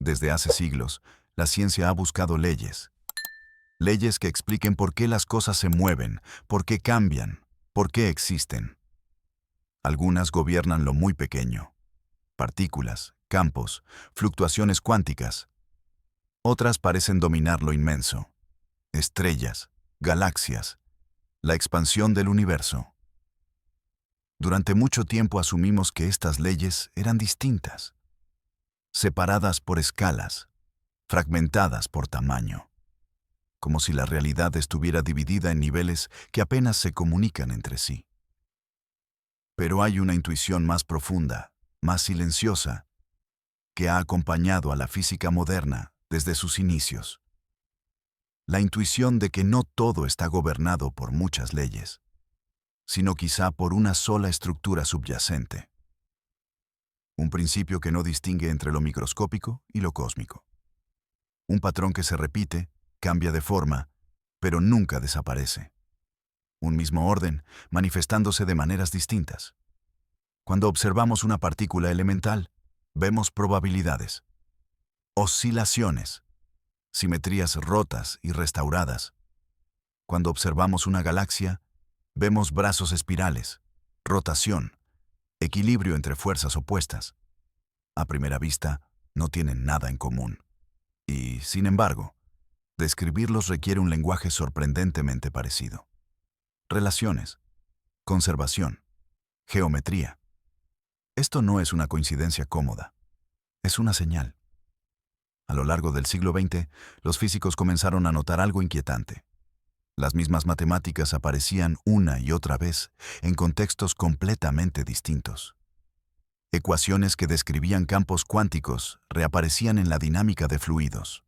Desde hace siglos, la ciencia ha buscado leyes. Leyes que expliquen por qué las cosas se mueven, por qué cambian, por qué existen. Algunas gobiernan lo muy pequeño: partículas, campos, fluctuaciones cuánticas. Otras parecen dominar lo inmenso: estrellas, galaxias, la expansión del universo. Durante mucho tiempo asumimos que estas leyes eran distintas, separadas por escalas, fragmentadas por tamaño, como si la realidad estuviera dividida en niveles que apenas se comunican entre sí. Pero hay una intuición más profunda, más silenciosa, que ha acompañado a la física moderna desde sus inicios. La intuición de que no todo está gobernado por muchas leyes, sino quizá por una sola estructura subyacente. Un principio que no distingue entre lo microscópico y lo cósmico. Un patrón que se repite, cambia de forma, pero nunca desaparece. Un mismo orden, manifestándose de maneras distintas. Cuando observamos una partícula elemental, vemos probabilidades, oscilaciones, simetrías rotas y restauradas. Cuando observamos una galaxia, vemos brazos espirales, rotación, equilibrio entre fuerzas opuestas. A primera vista, no tienen nada en común. Y, sin embargo, describirlos requiere un lenguaje sorprendentemente parecido. Relaciones, conservación, geometría. Esto no es una coincidencia cómoda, es una señal. A lo largo del siglo XX, los físicos comenzaron a notar algo inquietante. Las mismas matemáticas aparecían una y otra vez en contextos completamente distintos. Ecuaciones que describían campos cuánticos reaparecían en la dinámica de fluidos.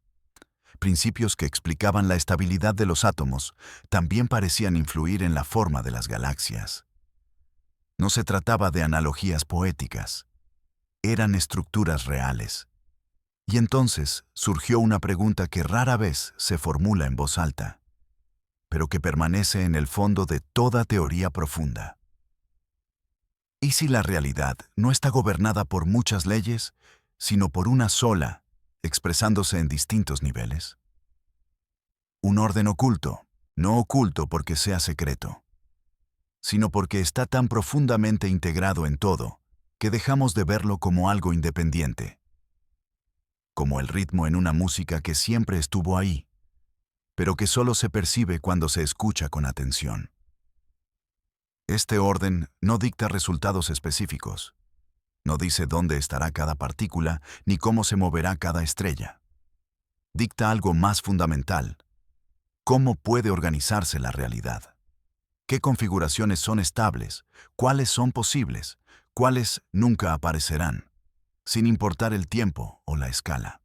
Principios que explicaban la estabilidad de los átomos también parecían influir en la forma de las galaxias. No se trataba de analogías poéticas, eran estructuras reales. Y entonces surgió una pregunta que rara vez se formula en voz alta, pero que permanece en el fondo de toda teoría profunda. ¿Y si la realidad no está gobernada por muchas leyes, sino por una sola, expresándose en distintos niveles? Un orden oculto, no oculto porque sea secreto, sino porque está tan profundamente integrado en todo que dejamos de verlo como algo independiente. Como el ritmo en una música que siempre estuvo ahí, pero que solo se percibe cuando se escucha con atención. Este orden no dicta resultados específicos. No dice dónde estará cada partícula ni cómo se moverá cada estrella. Dicta algo más fundamental: cómo puede organizarse la realidad. ¿Qué configuraciones son estables? ¿Cuáles son posibles? ¿Cuáles nunca aparecerán? Sin importar el tiempo o la escala.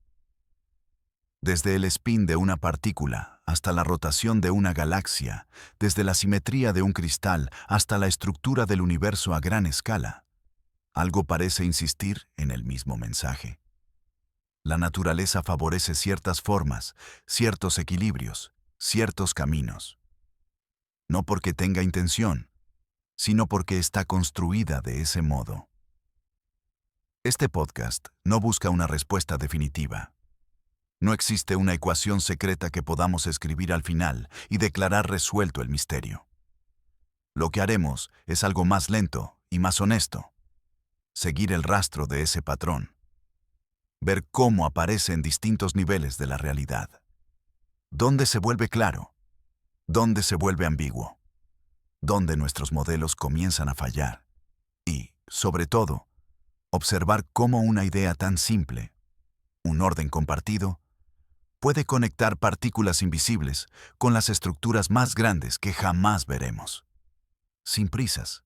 Desde el spin de una partícula hasta la rotación de una galaxia, desde la simetría de un cristal hasta la estructura del universo a gran escala, algo parece insistir en el mismo mensaje. La naturaleza favorece ciertas formas, ciertos equilibrios, ciertos caminos. No porque tenga intención, sino porque está construida de ese modo. Este podcast no busca una respuesta definitiva. No existe una ecuación secreta que podamos escribir al final y declarar resuelto el misterio. Lo que haremos es algo más lento y más honesto: seguir el rastro de ese patrón. Ver cómo aparece en distintos niveles de la realidad. Dónde se vuelve claro, dónde se vuelve ambiguo, dónde nuestros modelos comienzan a fallar. Y, sobre todo, observar cómo una idea tan simple, un orden compartido, puede conectar partículas invisibles con las estructuras más grandes que jamás veremos. Sin prisas,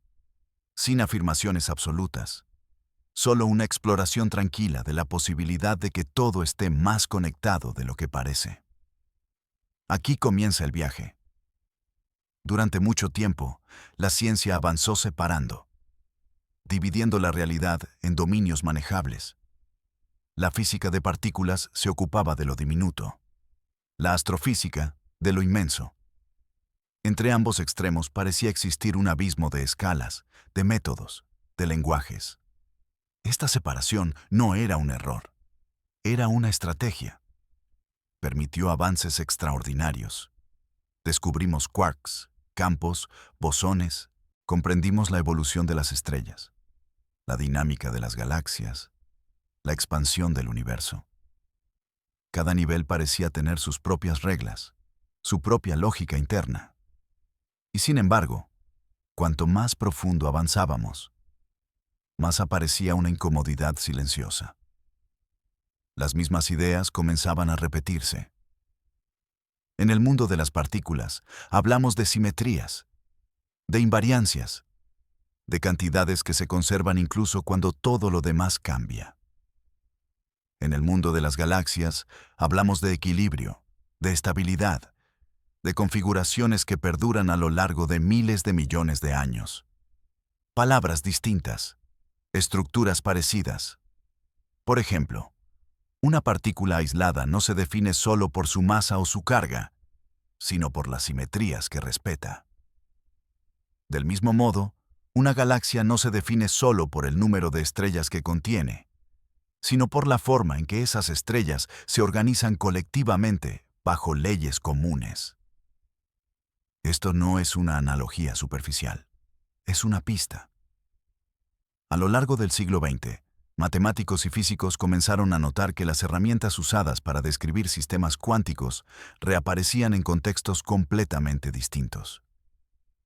sin afirmaciones absolutas, solo una exploración tranquila de la posibilidad de que todo esté más conectado de lo que parece. Aquí comienza el viaje. Durante mucho tiempo, la ciencia avanzó separando, dividiendo la realidad en dominios manejables. La física de partículas se ocupaba de lo diminuto, la astrofísica de lo inmenso. Entre ambos extremos parecía existir un abismo de escalas, de métodos, de lenguajes. Esta separación no era un error, era una estrategia. Permitió avances extraordinarios. Descubrimos quarks, campos, bosones, comprendimos la evolución de las estrellas, la dinámica de las galaxias, la expansión del universo. Cada nivel parecía tener sus propias reglas, su propia lógica interna. Y sin embargo, cuanto más profundo avanzábamos, más aparecía una incomodidad silenciosa. Las mismas ideas comenzaban a repetirse. En el mundo de las partículas, hablamos de simetrías, de invariancias, de cantidades que se conservan incluso cuando todo lo demás cambia. En el mundo de las galaxias, hablamos de equilibrio, de estabilidad, de configuraciones que perduran a lo largo de miles de millones de años. Palabras distintas, estructuras parecidas. Por ejemplo, una partícula aislada no se define solo por su masa o su carga, sino por las simetrías que respeta. Del mismo modo, una galaxia no se define solo por el número de estrellas que contiene, sino por la forma en que esas estrellas se organizan colectivamente bajo leyes comunes. Esto no es una analogía superficial, es una pista. A lo largo del siglo XX, matemáticos y físicos comenzaron a notar que las herramientas usadas para describir sistemas cuánticos reaparecían en contextos completamente distintos.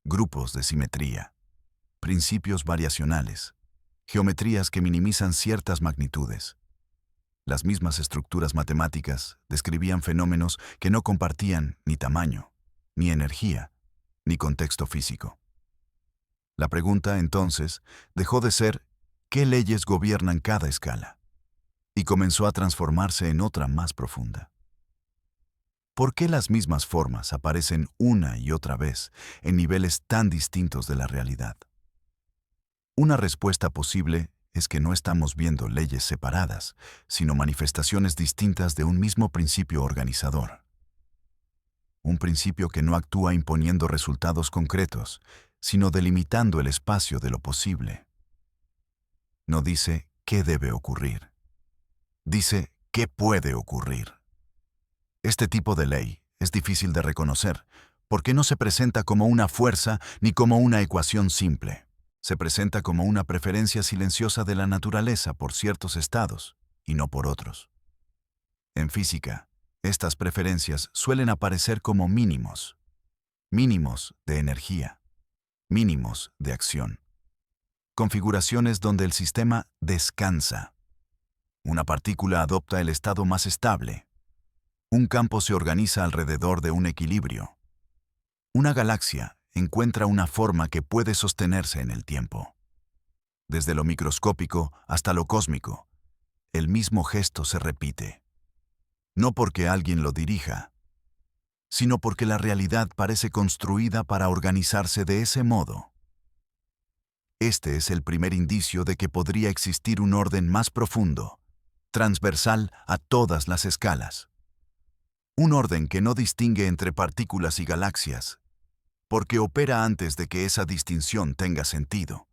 Grupos de simetría, principios variacionales, geometrías que minimizan ciertas magnitudes. Las mismas estructuras matemáticas describían fenómenos que no compartían ni tamaño, ni energía, ni contexto físico. La pregunta, entonces, dejó de ser ¿qué leyes gobiernan cada escala? Y comenzó a transformarse en otra más profunda. ¿Por qué las mismas formas aparecen una y otra vez en niveles tan distintos de la realidad? Una respuesta posible es que no estamos viendo leyes separadas, sino manifestaciones distintas de un mismo principio organizador. Un principio que no actúa imponiendo resultados concretos, sino delimitando el espacio de lo posible. No dice qué debe ocurrir. Dice qué puede ocurrir. Este tipo de ley es difícil de reconocer, porque no se presenta como una fuerza ni como una ecuación simple. Se presenta como una preferencia silenciosa de la naturaleza por ciertos estados y no por otros. En física, estas preferencias suelen aparecer como mínimos. Mínimos de energía. Mínimos de acción. Configuraciones donde el sistema descansa. Una partícula adopta el estado más estable. Un campo se organiza alrededor de un equilibrio. Una galaxia encuentra una forma que puede sostenerse en el tiempo. Desde lo microscópico hasta lo cósmico, el mismo gesto se repite. No porque alguien lo dirija, sino porque la realidad parece construida para organizarse de ese modo. Este es el primer indicio de que podría existir un orden más profundo, transversal a todas las escalas. Un orden que no distingue entre partículas y galaxias, porque opera antes de que esa distinción tenga sentido.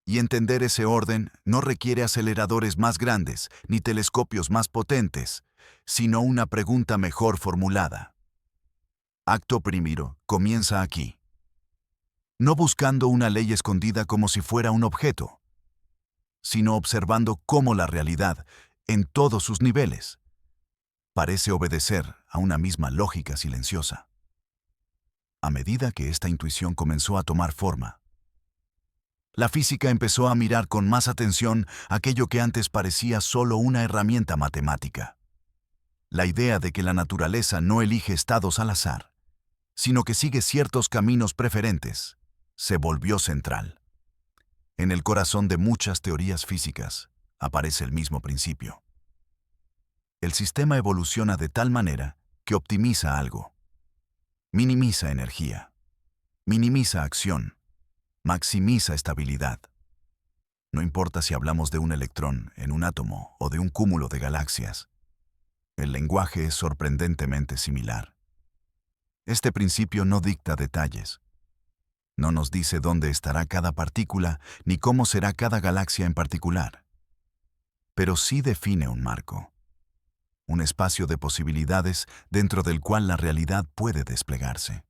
Y entender ese orden no requiere aceleradores más grandes ni telescopios más potentes, sino una pregunta mejor formulada. Acto primero comienza aquí. No buscando una ley escondida como si fuera un objeto, sino observando cómo la realidad, en todos sus niveles, parece obedecer a una misma lógica silenciosa. A medida que esta intuición comenzó a tomar forma, la física empezó a mirar con más atención aquello que antes parecía solo una herramienta matemática. La idea de que la naturaleza no elige estados al azar, sino que sigue ciertos caminos preferentes, se volvió central. En el corazón de muchas teorías físicas aparece el mismo principio. El sistema evoluciona de tal manera que optimiza algo. Minimiza energía, minimiza acción, maximiza estabilidad. No importa si hablamos de un electrón en un átomo o de un cúmulo de galaxias. El lenguaje es sorprendentemente similar. Este principio no dicta detalles. No nos dice dónde estará cada partícula ni cómo será cada galaxia en particular. Pero sí define un marco. un espacio de posibilidades dentro del cual la realidad puede desplegarse.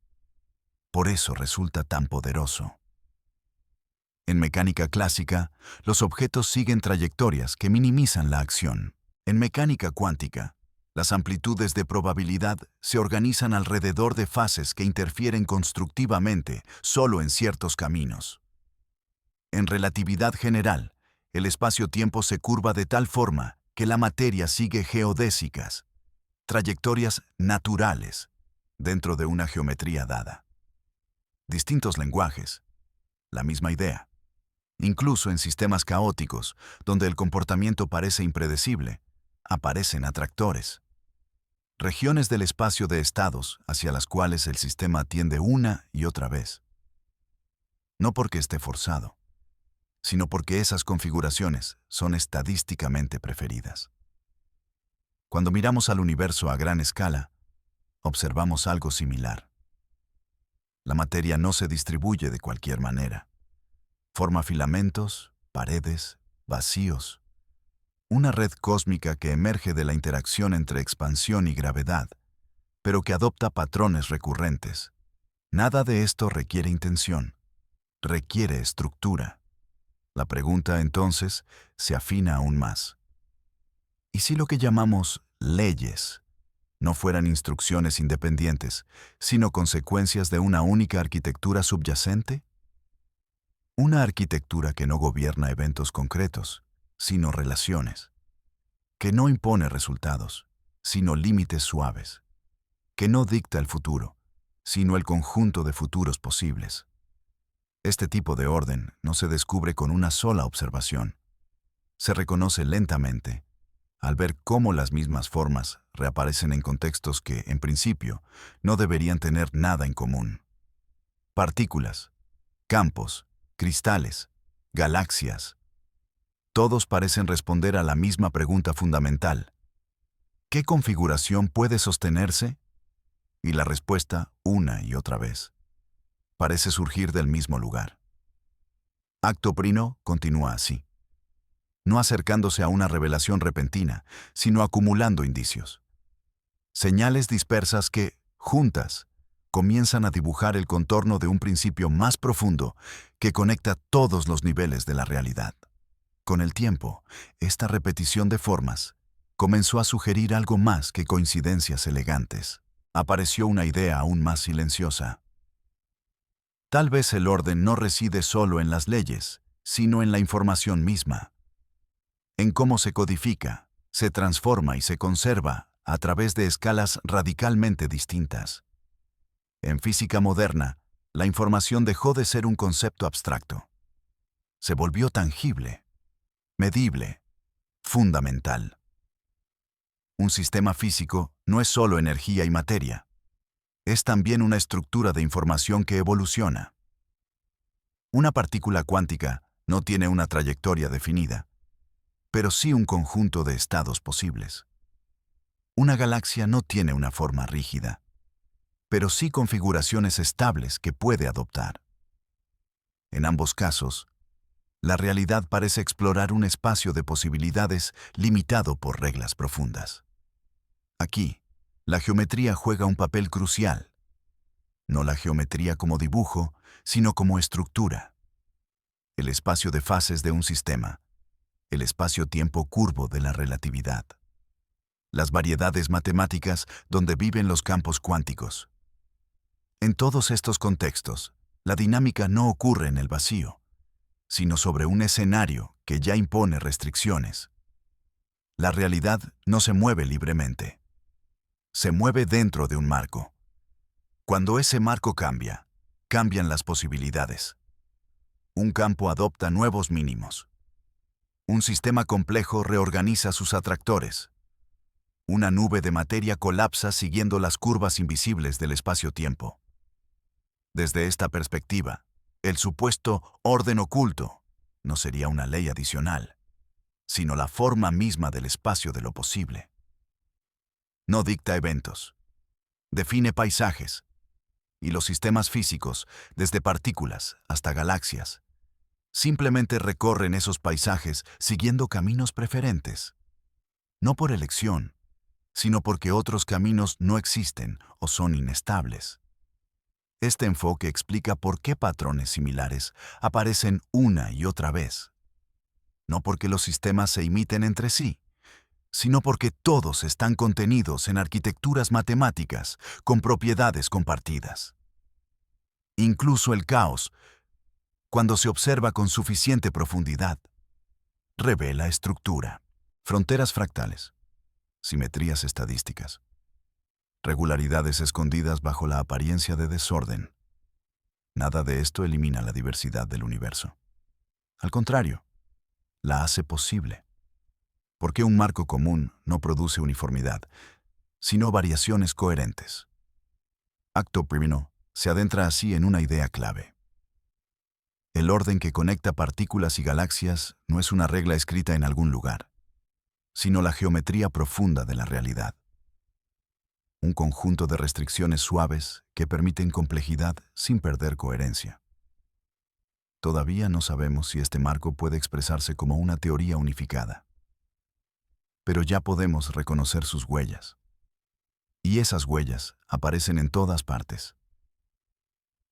Por eso resulta tan poderoso. En mecánica clásica, los objetos siguen trayectorias que minimizan la acción. En mecánica cuántica, las amplitudes de probabilidad se organizan alrededor de fases que interfieren constructivamente solo en ciertos caminos. En relatividad general, el espacio-tiempo se curva de tal forma que la materia sigue geodésicas, trayectorias naturales, dentro de una geometría dada. Distintos lenguajes, la misma idea. Incluso en sistemas caóticos, donde el comportamiento parece impredecible, aparecen atractores. Regiones del espacio de estados hacia las cuales el sistema tiende una y otra vez. No porque esté forzado, sino porque esas configuraciones son estadísticamente preferidas. Cuando miramos al universo a gran escala, observamos algo similar. La materia no se distribuye de cualquier manera. Forma filamentos, paredes, vacíos. Una red cósmica que emerge de la interacción entre expansión y gravedad, pero que adopta patrones recurrentes. Nada de esto requiere intención, requiere estructura. La pregunta, entonces, se afina aún más. ¿Y si lo que llamamos leyes no fueran instrucciones independientes, sino consecuencias de una única arquitectura subyacente? Una arquitectura que no gobierna eventos concretos, sino relaciones, que no impone resultados, sino límites suaves, que no dicta el futuro, sino el conjunto de futuros posibles. Este tipo de orden no se descubre con una sola observación. Se reconoce lentamente, al ver cómo las mismas formas reaparecen en contextos que, en principio, no deberían tener nada en común. Partículas, campos, cristales, galaxias. Todos parecen responder a la misma pregunta fundamental. ¿Qué configuración puede sostenerse? Y la respuesta, una y otra vez, parece surgir del mismo lugar. Acto Prino continúa así, no acercándose a una revelación repentina, sino acumulando indicios. Señales dispersas que, juntas, comienzan a dibujar el contorno de un principio más profundo que conecta todos los niveles de la realidad. Con el tiempo, esta repetición de formas comenzó a sugerir algo más que coincidencias elegantes. Apareció una idea aún más silenciosa. Tal vez el orden no reside solo en las leyes, sino en la información misma, en cómo se codifica, se transforma y se conserva a través de escalas radicalmente distintas. En física moderna, la información dejó de ser un concepto abstracto. Se volvió tangible, medible, fundamental. Un sistema físico no es solo energía y materia. Es también una estructura de información que evoluciona. Una partícula cuántica no tiene una trayectoria definida, pero sí un conjunto de estados posibles. Una galaxia no tiene una forma rígida, pero sí configuraciones estables que puede adoptar. En ambos casos, la realidad parece explorar un espacio de posibilidades limitado por reglas profundas. Aquí, la geometría juega un papel crucial. No la geometría como dibujo, sino como estructura. El espacio de fases de un sistema, el espacio-tiempo curvo de la relatividad. Las variedades matemáticas donde viven los campos cuánticos. En todos estos contextos, la dinámica no ocurre en el vacío, sino sobre un escenario que ya impone restricciones. La realidad no se mueve libremente. Se mueve dentro de un marco. Cuando ese marco cambia, cambian las posibilidades. Un campo adopta nuevos mínimos. Un sistema complejo reorganiza sus atractores. Una nube de materia colapsa siguiendo las curvas invisibles del espacio-tiempo. Desde esta perspectiva, el supuesto orden oculto no sería una ley adicional, sino la forma misma del espacio de lo posible. No dicta eventos, define paisajes, y los sistemas físicos, desde partículas hasta galaxias, simplemente recorren esos paisajes siguiendo caminos preferentes, no por elección, sino porque otros caminos no existen o son inestables. Este enfoque explica por qué patrones similares aparecen una y otra vez. No porque los sistemas se imiten entre sí, sino porque todos están contenidos en arquitecturas matemáticas con propiedades compartidas. Incluso el caos, cuando se observa con suficiente profundidad, revela estructura. Fronteras fractales, simetrías estadísticas, regularidades escondidas bajo la apariencia de desorden. Nada de esto elimina la diversidad del universo. Al contrario, la hace posible. Porque un marco común no produce uniformidad, sino variaciones coherentes. Acto primero se adentra así en una idea clave. El orden que conecta partículas y galaxias no es una regla escrita en algún lugar, sino la geometría profunda de la realidad. Un conjunto de restricciones suaves que permiten complejidad sin perder coherencia. Todavía no sabemos si este marco puede expresarse como una teoría unificada. Pero ya podemos reconocer sus huellas. Y esas huellas aparecen en todas partes.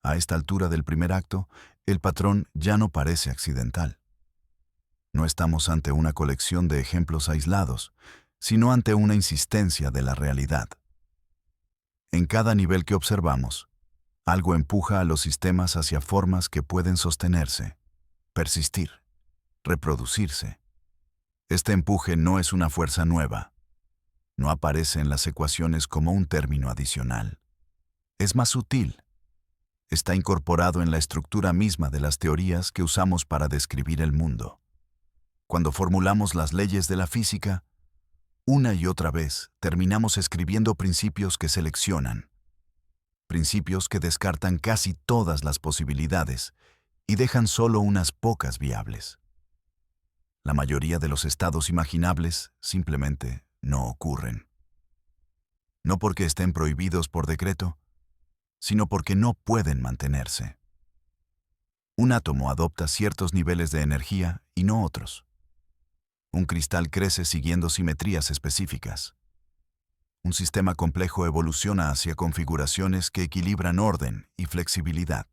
A esta altura del primer acto, el patrón ya no parece accidental. No estamos ante una colección de ejemplos aislados, sino ante una insistencia de la realidad. En cada nivel que observamos, algo empuja a los sistemas hacia formas que pueden sostenerse, persistir, reproducirse. Este empuje no es una fuerza nueva. No aparece en las ecuaciones como un término adicional. Es más sutil. Está incorporado en la estructura misma de las teorías que usamos para describir el mundo. Cuando formulamos las leyes de la física, una y otra vez terminamos escribiendo principios que seleccionan, principios que descartan casi todas las posibilidades y dejan solo unas pocas viables. La mayoría de los estados imaginables simplemente no ocurren. No porque estén prohibidos por decreto, sino porque no pueden mantenerse. Un átomo adopta ciertos niveles de energía y no otros. Un cristal crece siguiendo simetrías específicas. Un sistema complejo evoluciona hacia configuraciones que equilibran orden y flexibilidad.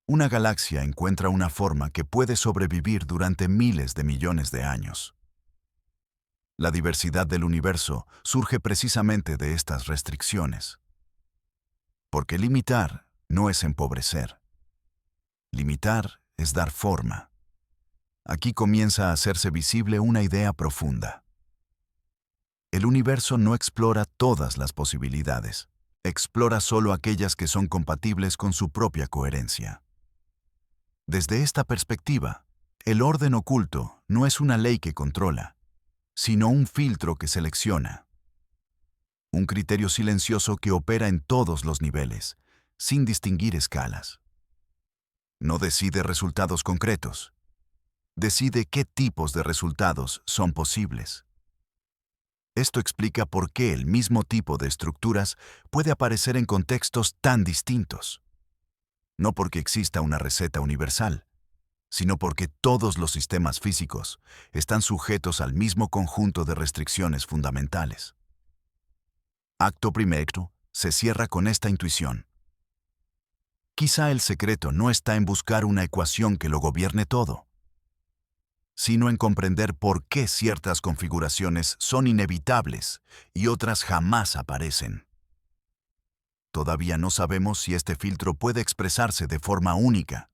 Una galaxia encuentra una forma que puede sobrevivir durante miles de millones de años. La diversidad del universo surge precisamente de estas restricciones. Porque limitar no es empobrecer. Limitar es dar forma. Aquí comienza a hacerse visible una idea profunda. El universo no explora todas las posibilidades, explora solo aquellas que son compatibles con su propia coherencia. Desde esta perspectiva, el orden oculto no es una ley que controla, sino un filtro que selecciona. Un criterio silencioso que opera en todos los niveles, sin distinguir escalas. No decide resultados concretos. Decide qué tipos de resultados son posibles. Esto explica por qué el mismo tipo de estructuras puede aparecer en contextos tan distintos. No porque exista una receta universal, sino porque todos los sistemas físicos están sujetos al mismo conjunto de restricciones fundamentales. Acto primero se cierra con esta intuición. Quizá el secreto no está en buscar una ecuación que lo gobierne todo, sino en comprender por qué ciertas configuraciones son inevitables y otras jamás aparecen. Todavía no sabemos si este filtro puede expresarse de forma única.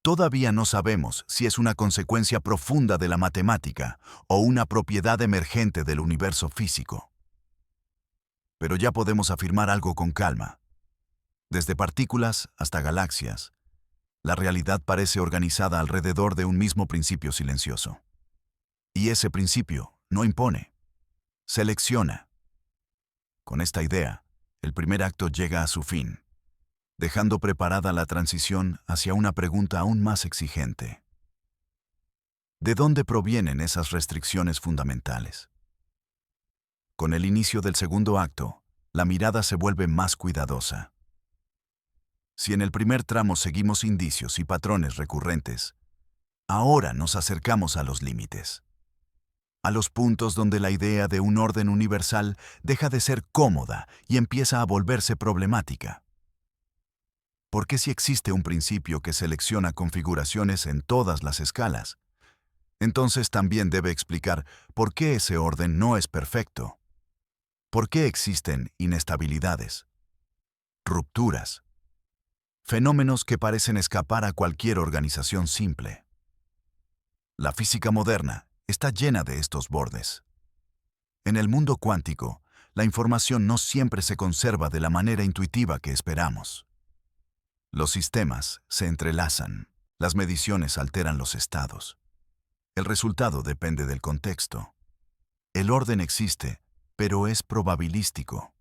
Todavía no sabemos si es una consecuencia profunda de la matemática o una propiedad emergente del universo físico. Pero ya podemos afirmar algo con calma. Desde partículas hasta galaxias, la realidad parece organizada alrededor de un mismo principio silencioso. Y ese principio no impone, selecciona. Con esta idea, el primer acto llega a su fin, dejando preparada la transición hacia una pregunta aún más exigente. ¿De dónde provienen esas restricciones fundamentales? Con el inicio del segundo acto, la mirada se vuelve más cuidadosa. Si en el primer tramo seguimos indicios y patrones recurrentes, ahora nos acercamos a los límites. a los puntos donde la idea de un orden universal deja de ser cómoda y empieza a volverse problemática. Porque si existe un principio que selecciona configuraciones en todas las escalas, entonces también debe explicar por qué ese orden no es perfecto. ¿Por qué existen inestabilidades, rupturas, fenómenos que parecen escapar a cualquier organización simple? La física moderna está llena de estos bordes. En el mundo cuántico, la información no siempre se conserva de la manera intuitiva que esperamos. Los sistemas se entrelazan, las mediciones alteran los estados. El resultado depende del contexto. El orden existe, pero es probabilístico.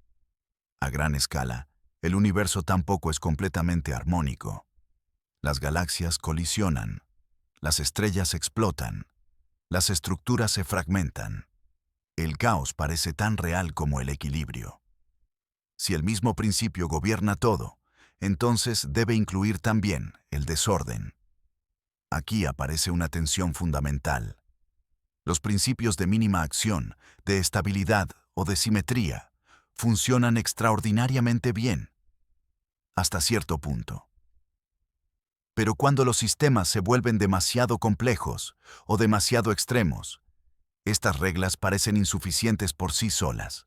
A gran escala, el universo tampoco es completamente armónico. Las galaxias colisionan, las estrellas explotan, las estructuras se fragmentan. El caos parece tan real como el equilibrio. Si el mismo principio gobierna todo, entonces debe incluir también el desorden. Aquí aparece una tensión fundamental. Los principios de mínima acción, de estabilidad o de simetría funcionan extraordinariamente bien, hasta cierto punto. Pero cuando los sistemas se vuelven demasiado complejos o demasiado extremos, estas reglas parecen insuficientes por sí solas.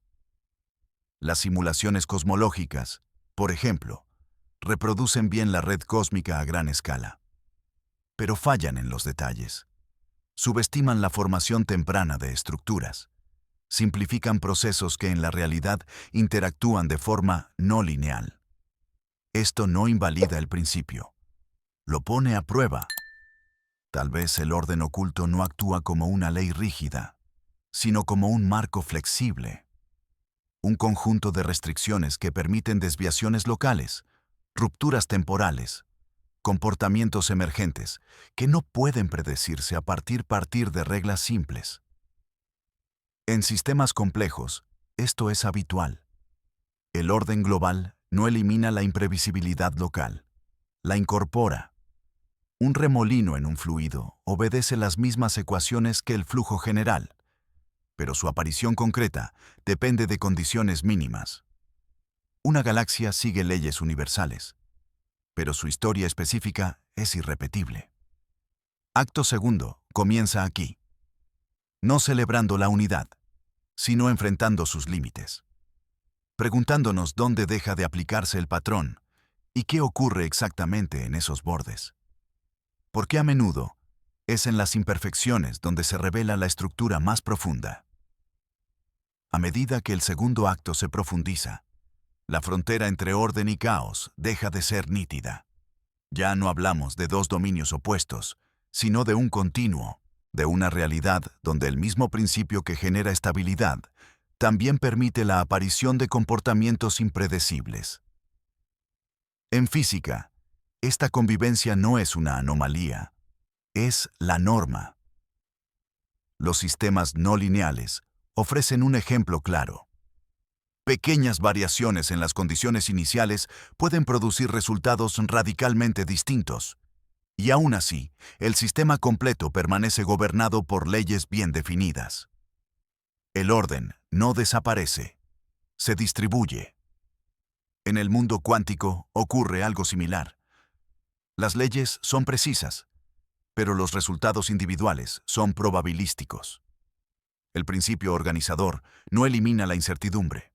Las simulaciones cosmológicas, por ejemplo, reproducen bien la red cósmica a gran escala, pero fallan en los detalles. Subestiman la formación temprana de estructuras. Simplifican procesos que en la realidad interactúan de forma no lineal. Esto no invalida el principio. Lo pone a prueba. Tal vez el orden oculto no actúa como una ley rígida, sino como un marco flexible. Un conjunto de restricciones que permiten desviaciones locales, rupturas temporales, comportamientos emergentes que no pueden predecirse a partir de reglas simples. En sistemas complejos, esto es habitual. El orden global no elimina la imprevisibilidad local, la incorpora. Un remolino en un fluido obedece las mismas ecuaciones que el flujo general, pero su aparición concreta depende de condiciones mínimas. Una galaxia sigue leyes universales, pero su historia específica es irrepetible. Acto segundo comienza aquí, no celebrando la unidad, sino enfrentando sus límites, preguntándonos dónde deja de aplicarse el patrón y qué ocurre exactamente en esos bordes. Porque a menudo es en las imperfecciones donde se revela la estructura más profunda. A medida que el segundo acto se profundiza, la frontera entre orden y caos deja de ser nítida. Ya no hablamos de dos dominios opuestos, sino de un continuo, de una realidad donde el mismo principio que genera estabilidad también permite la aparición de comportamientos impredecibles. En física, esta convivencia no es una anomalía, es la norma. Los sistemas no lineales ofrecen un ejemplo claro. Pequeñas variaciones en las condiciones iniciales pueden producir resultados radicalmente distintos. Y aún así, el sistema completo permanece gobernado por leyes bien definidas. El orden no desaparece, se distribuye. En el mundo cuántico ocurre algo similar. Las leyes son precisas, pero los resultados individuales son probabilísticos. El principio organizador no elimina la incertidumbre,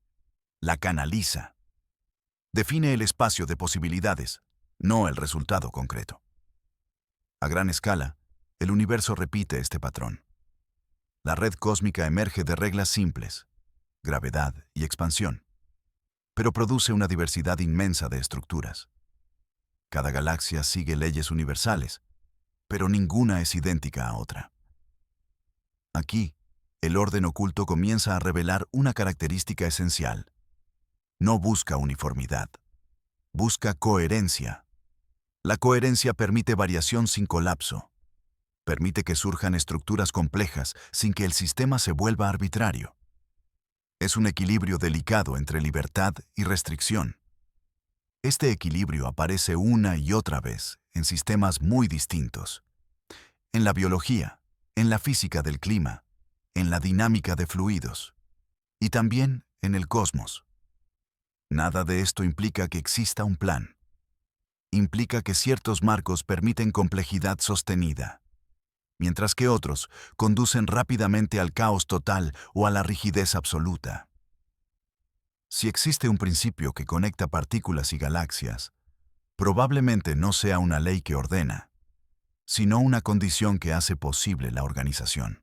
la canaliza. Define el espacio de posibilidades, no el resultado concreto. A gran escala, el universo repite este patrón. La red cósmica emerge de reglas simples, gravedad y expansión, pero produce una diversidad inmensa de estructuras. Cada galaxia sigue leyes universales, pero ninguna es idéntica a otra. Aquí, el orden oculto comienza a revelar una característica esencial. No busca uniformidad, busca coherencia. La coherencia permite variación sin colapso. Permite que surjan estructuras complejas sin que el sistema se vuelva arbitrario. Es un equilibrio delicado entre libertad y restricción. Este equilibrio aparece una y otra vez en sistemas muy distintos. En la biología, en la física del clima, en la dinámica de fluidos y también en el cosmos. Nada de esto implica que exista un plan. Implica que ciertos marcos permiten complejidad sostenida, mientras que otros conducen rápidamente al caos total o a la rigidez absoluta. Si existe un principio que conecta partículas y galaxias, probablemente no sea una ley que ordena, sino una condición que hace posible la organización.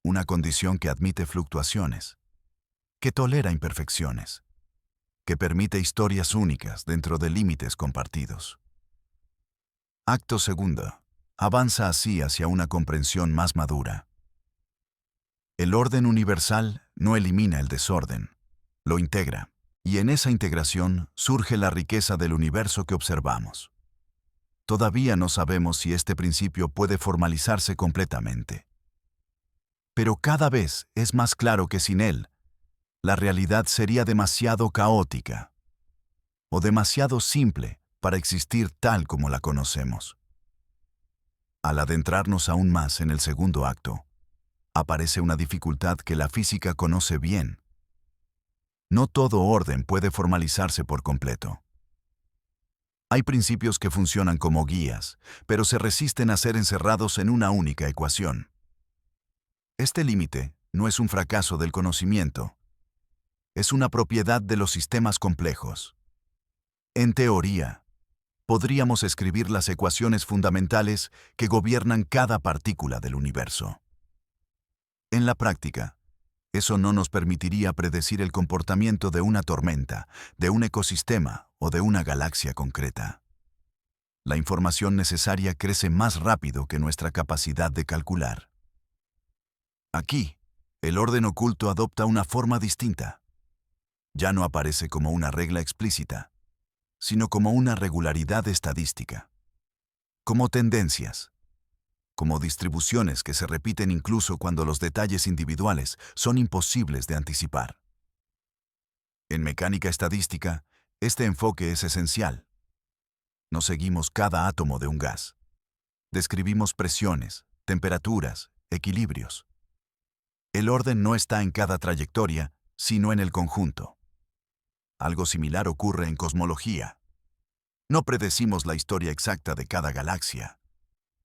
Una condición que admite fluctuaciones, que tolera imperfecciones, que permite historias únicas dentro de límites compartidos. Acto segundo. Avanza así hacia una comprensión más madura. El orden universal no elimina el desorden, lo integra, y en esa integración surge la riqueza del universo que observamos. Todavía no sabemos si este principio puede formalizarse completamente. Pero cada vez es más claro que sin él, la realidad sería demasiado caótica o demasiado simple para existir tal como la conocemos. Al adentrarnos aún más en el segundo acto, aparece una dificultad que la física conoce bien. No todo orden puede formalizarse por completo. Hay principios que funcionan como guías, pero se resisten a ser encerrados en una única ecuación. Este límite no es un fracaso del conocimiento, es una propiedad de los sistemas complejos. En teoría, podríamos escribir las ecuaciones fundamentales que gobiernan cada partícula del universo. En la práctica, eso no nos permitiría predecir el comportamiento de una tormenta, de un ecosistema o de una galaxia concreta. La información necesaria crece más rápido que nuestra capacidad de calcular. Aquí, el orden oculto adopta una forma distinta. Ya no aparece como una regla explícita, sino como una regularidad estadística, como tendencias, como distribuciones que se repiten incluso cuando los detalles individuales son imposibles de anticipar. En mecánica estadística, este enfoque es esencial. No seguimos cada átomo de un gas. Describimos presiones, temperaturas, equilibrios. El orden no está en cada trayectoria, sino en el conjunto. Algo similar ocurre en cosmología. No predecimos la historia exacta de cada galaxia,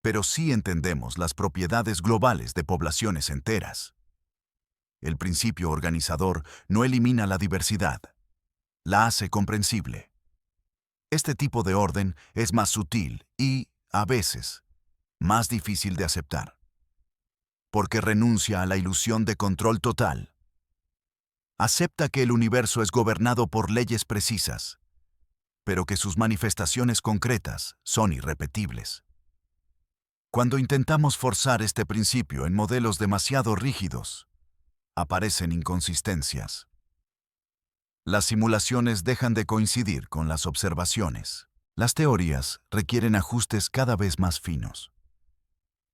pero sí entendemos las propiedades globales de poblaciones enteras. El principio organizador no elimina la diversidad, la hace comprensible. Este tipo de orden es más sutil y, a veces, más difícil de aceptar, porque renuncia a la ilusión de control total. Acepta que el universo es gobernado por leyes precisas, pero que sus manifestaciones concretas son irrepetibles. Cuando intentamos forzar este principio en modelos demasiado rígidos, aparecen inconsistencias. Las simulaciones dejan de coincidir con las observaciones. Las teorías requieren ajustes cada vez más finos.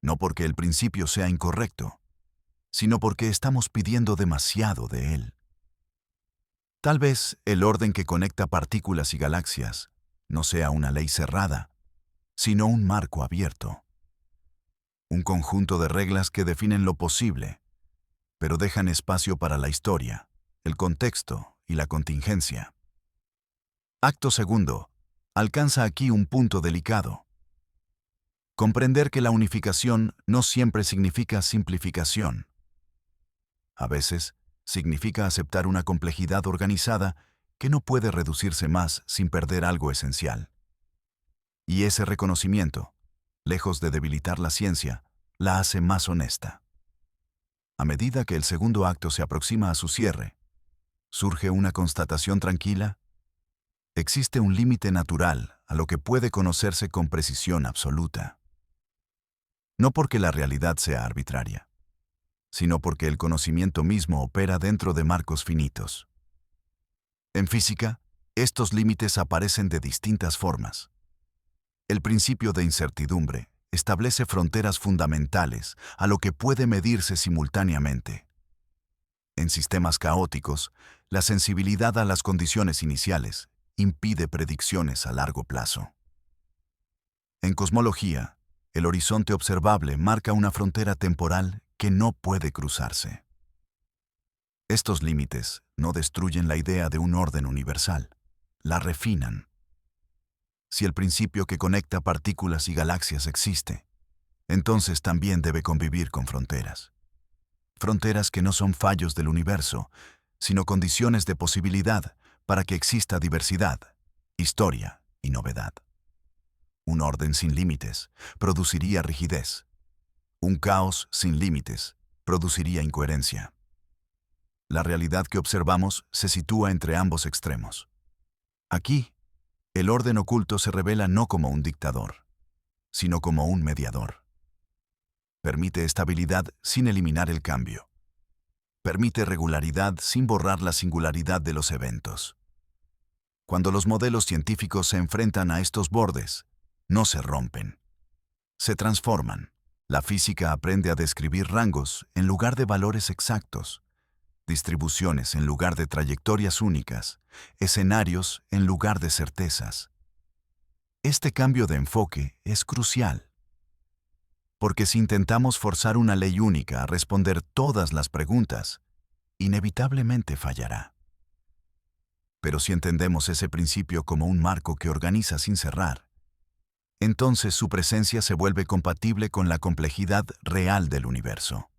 No porque el principio sea incorrecto, sino porque estamos pidiendo demasiado de él. Tal vez el orden que conecta partículas y galaxias no sea una ley cerrada, sino un marco abierto. Un conjunto de reglas que definen lo posible, pero dejan espacio para la historia, el contexto y la contingencia. Acto segundo. Alcanza aquí un punto delicado. Comprender que la unificación no siempre significa simplificación. A veces, significa aceptar una complejidad organizada que no puede reducirse más sin perder algo esencial. Y ese reconocimiento, lejos de debilitar la ciencia, la hace más honesta. A medida que el segundo acto se aproxima a su cierre, surge una constatación tranquila. Existe un límite natural a lo que puede conocerse con precisión absoluta. No porque la realidad sea arbitraria, sino porque el conocimiento mismo opera dentro de marcos finitos. En física, estos límites aparecen de distintas formas. El principio de incertidumbre establece fronteras fundamentales a lo que puede medirse simultáneamente. En sistemas caóticos, la sensibilidad a las condiciones iniciales impide predicciones a largo plazo. En cosmología, el horizonte observable marca una frontera temporal que no puede cruzarse. Estos límites no destruyen la idea de un orden universal, la refinan. Si el principio que conecta partículas y galaxias existe, entonces también debe convivir con fronteras. Fronteras que no son fallos del universo, sino condiciones de posibilidad para que exista diversidad, historia y novedad. Un orden sin límites produciría rigidez. Un caos sin límites produciría incoherencia. La realidad que observamos se sitúa entre ambos extremos. Aquí, el orden oculto se revela no como un dictador, sino como un mediador. Permite estabilidad sin eliminar el cambio. Permite regularidad sin borrar la singularidad de los eventos. Cuando los modelos científicos se enfrentan a estos bordes, no se rompen, se transforman. La física aprende a describir rangos en lugar de valores exactos, distribuciones en lugar de trayectorias únicas, escenarios en lugar de certezas. Este cambio de enfoque es crucial, porque si intentamos forzar una ley única a responder todas las preguntas, inevitablemente fallará. Pero si entendemos ese principio como un marco que organiza sin cerrar, entonces su presencia se vuelve compatible con la complejidad real del universo.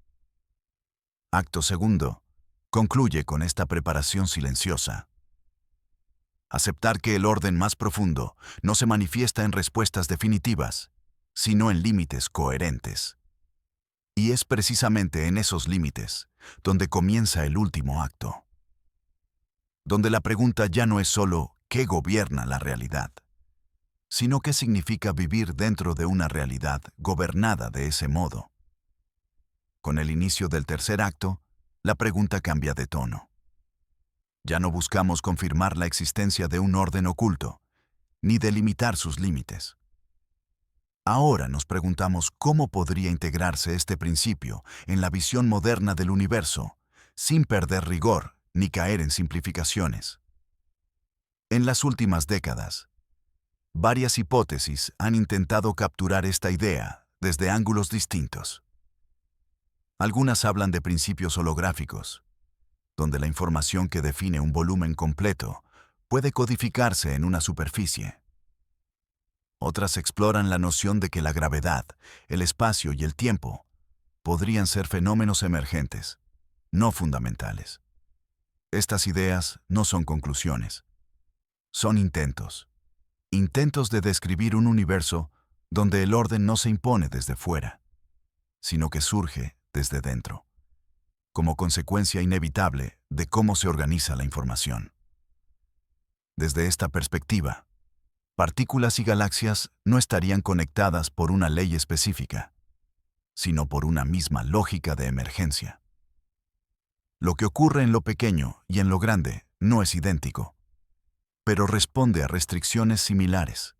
Acto segundo. Concluye con esta preparación silenciosa. Aceptar que el orden más profundo no se manifiesta en respuestas definitivas, sino en límites coherentes. Y es precisamente en esos límites donde comienza el último acto. Donde la pregunta ya no es solo ¿qué gobierna la realidad?, sino qué significa vivir dentro de una realidad gobernada de ese modo. Con el inicio del tercer acto, la pregunta cambia de tono. Ya no buscamos confirmar la existencia de un orden oculto, ni delimitar sus límites. Ahora nos preguntamos cómo podría integrarse este principio en la visión moderna del universo, sin perder rigor ni caer en simplificaciones. En las últimas décadas, varias hipótesis han intentado capturar esta idea desde ángulos distintos. Algunas hablan de principios holográficos, donde la información que define un volumen completo puede codificarse en una superficie. Otras exploran la noción de que la gravedad, el espacio y el tiempo podrían ser fenómenos emergentes, no fundamentales. Estas ideas no son conclusiones, son intentos. Intentos de describir un universo donde el orden no se impone desde fuera, sino que surge desde dentro, como consecuencia inevitable de cómo se organiza la información. Desde esta perspectiva, partículas y galaxias no estarían conectadas por una ley específica, sino por una misma lógica de emergencia. Lo que ocurre en lo pequeño y en lo grande no es idéntico, pero responde a restricciones similares.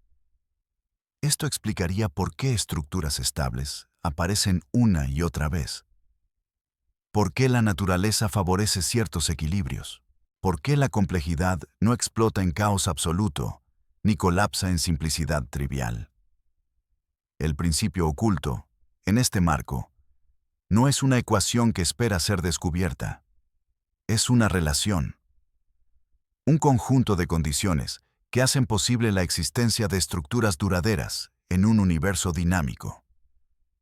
Esto explicaría por qué estructuras estables aparecen una y otra vez. ¿Por qué la naturaleza favorece ciertos equilibrios? ¿Por qué la complejidad no explota en caos absoluto ni colapsa en simplicidad trivial? El principio oculto, en este marco, no es una ecuación que espera ser descubierta. Es una relación. Un conjunto de condiciones que hacen posible la existencia de estructuras duraderas en un universo dinámico.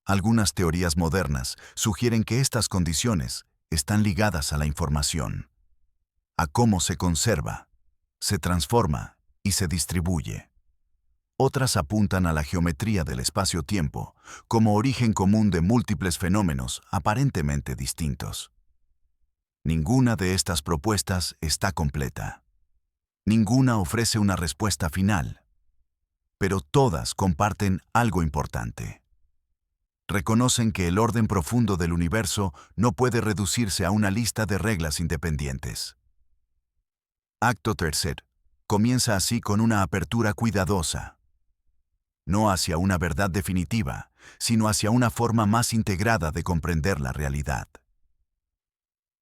Algunas teorías modernas sugieren que estas condiciones están ligadas a la información, a cómo se conserva, se transforma y se distribuye. Otras apuntan a la geometría del espacio-tiempo como origen común de múltiples fenómenos aparentemente distintos. Ninguna de estas propuestas está completa. Ninguna ofrece una respuesta final, pero todas comparten algo importante. Reconocen que el orden profundo del universo no puede reducirse a una lista de reglas independientes. Acto tercer. Comienza así con una apertura cuidadosa. No hacia una verdad definitiva, sino hacia una forma más integrada de comprender la realidad.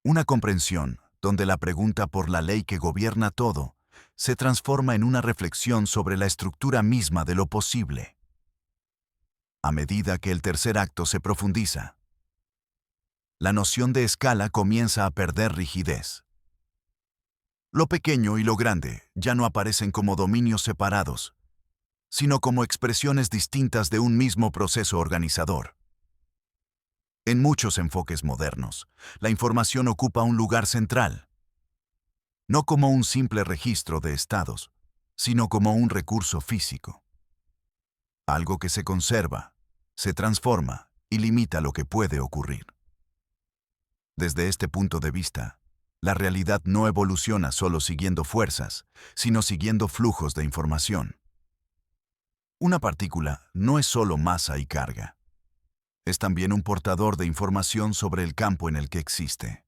Una comprensión donde la pregunta por la ley que gobierna todo se transforma en una reflexión sobre la estructura misma de lo posible. A medida que el tercer acto se profundiza, La noción de escala comienza a perder rigidez. Lo pequeño y lo grande ya no aparecen como dominios separados, sino como expresiones distintas de un mismo proceso organizador. En muchos enfoques modernos, la información ocupa un lugar central, no como un simple registro de estados, sino como un recurso físico. Algo que se conserva, se transforma y limita lo que puede ocurrir. Desde este punto de vista, la realidad no evoluciona solo siguiendo fuerzas, sino siguiendo flujos de información. Una partícula no es solo masa y carga. Es también un portador de información sobre el campo en el que existe.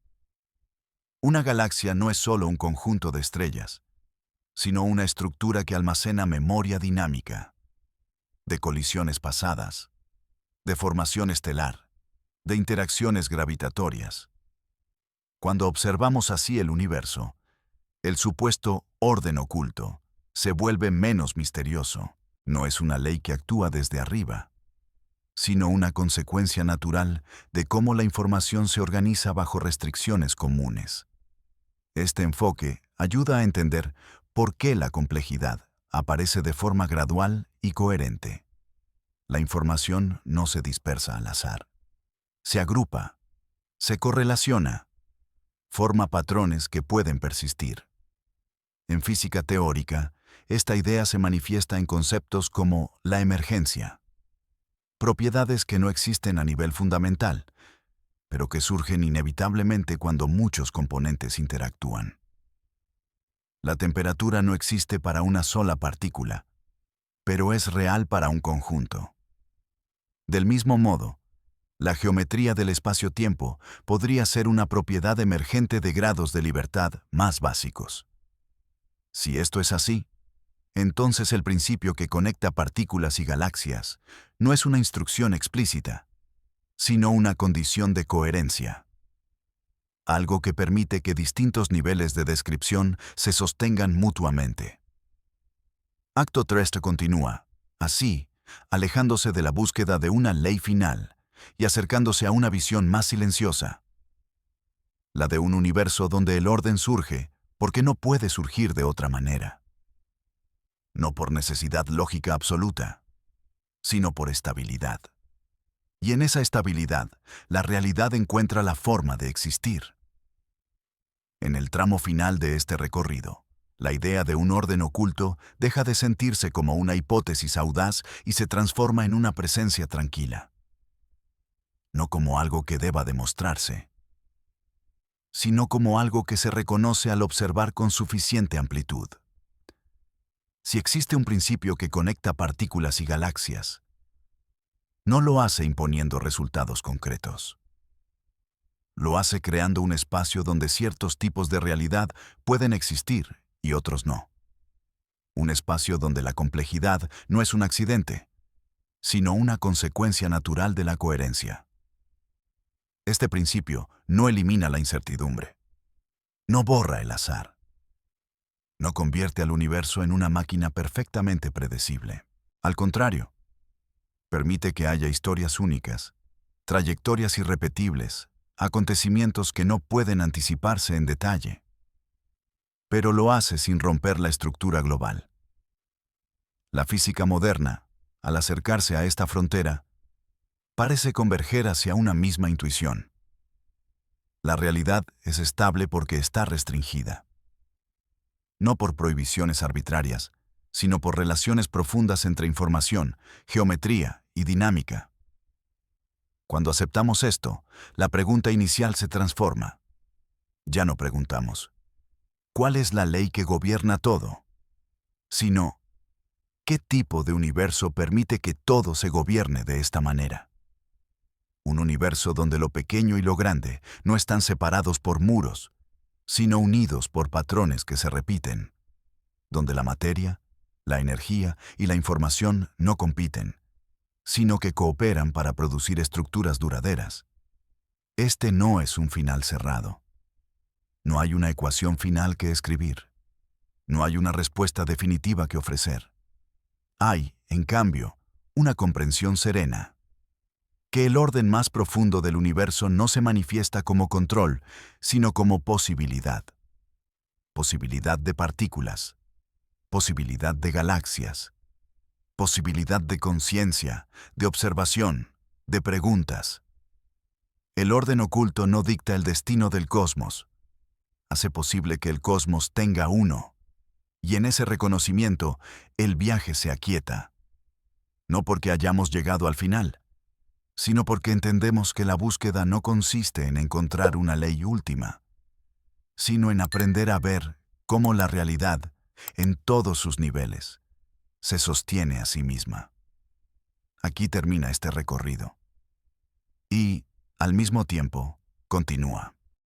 Una galaxia no es solo un conjunto de estrellas, sino una estructura que almacena memoria dinámica, de colisiones pasadas, de formación estelar, de interacciones gravitatorias. Cuando observamos así el universo, el supuesto orden oculto se vuelve menos misterioso. No es una ley que actúa desde arriba, sino una consecuencia natural de cómo la información se organiza bajo restricciones comunes. Este enfoque ayuda a entender por qué la complejidad aparece de forma gradual y coherente. La información no se dispersa al azar. Se agrupa, se correlaciona, forma patrones que pueden persistir. En física teórica, esta idea se manifiesta en conceptos como la emergencia, propiedades que no existen a nivel fundamental, pero que surgen inevitablemente cuando muchos componentes interactúan. La temperatura no existe para una sola partícula, pero es real para un conjunto. Del mismo modo, la geometría del espacio-tiempo podría ser una propiedad emergente de grados de libertad más básicos. Si esto es así, entonces el principio que conecta partículas y galaxias no es una instrucción explícita, sino una condición de coherencia. Algo que permite que distintos niveles de descripción se sostengan mutuamente. Acto 3 continúa, así, alejándose de la búsqueda de una ley final y acercándose a una visión más silenciosa. La de un universo donde el orden surge porque no puede surgir de otra manera. No por necesidad lógica absoluta, sino por estabilidad. Y en esa estabilidad, la realidad encuentra la forma de existir. En el tramo final de este recorrido, la idea de un orden oculto deja de sentirse como una hipótesis audaz y se transforma en una presencia tranquila. No como algo que deba demostrarse, sino como algo que se reconoce al observar con suficiente amplitud. Si existe un principio que conecta partículas y galaxias, no lo hace imponiendo resultados concretos. Lo hace creando un espacio donde ciertos tipos de realidad pueden existir y otros no. Un espacio donde la complejidad no es un accidente, sino una consecuencia natural de la coherencia. Este principio no elimina la incertidumbre, no borra el azar, no convierte al universo en una máquina perfectamente predecible. Al contrario, permite que haya historias únicas, trayectorias irrepetibles, acontecimientos que no pueden anticiparse en detalle. Pero lo hace sin romper la estructura global. La física moderna, al acercarse a esta frontera, parece converger hacia una misma intuición. La realidad es estable porque está restringida. No por prohibiciones arbitrarias, sino por relaciones profundas entre información, geometría y dinámica. Cuando aceptamos esto, la pregunta inicial se transforma. Ya no preguntamos, ¿cuál es la ley que gobierna todo? Sino, ¿qué tipo de universo permite que todo se gobierne de esta manera? Un universo donde lo pequeño y lo grande no están separados por muros, sino unidos por patrones que se repiten, donde la materia, la energía y la información no compiten, sino que cooperan para producir estructuras duraderas. Este no es un final cerrado. No hay una ecuación final que escribir. No hay una respuesta definitiva que ofrecer. Hay, en cambio, una comprensión serena. que el orden más profundo del universo no se manifiesta como control, sino como posibilidad. Posibilidad de partículas, posibilidad de galaxias, posibilidad de conciencia, de observación, de preguntas. El orden oculto no dicta el destino del cosmos. Hace posible que el cosmos tenga uno, y en ese reconocimiento el viaje se aquieta. No porque hayamos llegado al final, sino porque entendemos que la búsqueda no consiste en encontrar una ley última, sino en aprender a ver cómo la realidad, en todos sus niveles, se sostiene a sí misma. Aquí termina este recorrido. Y, al mismo tiempo, continúa.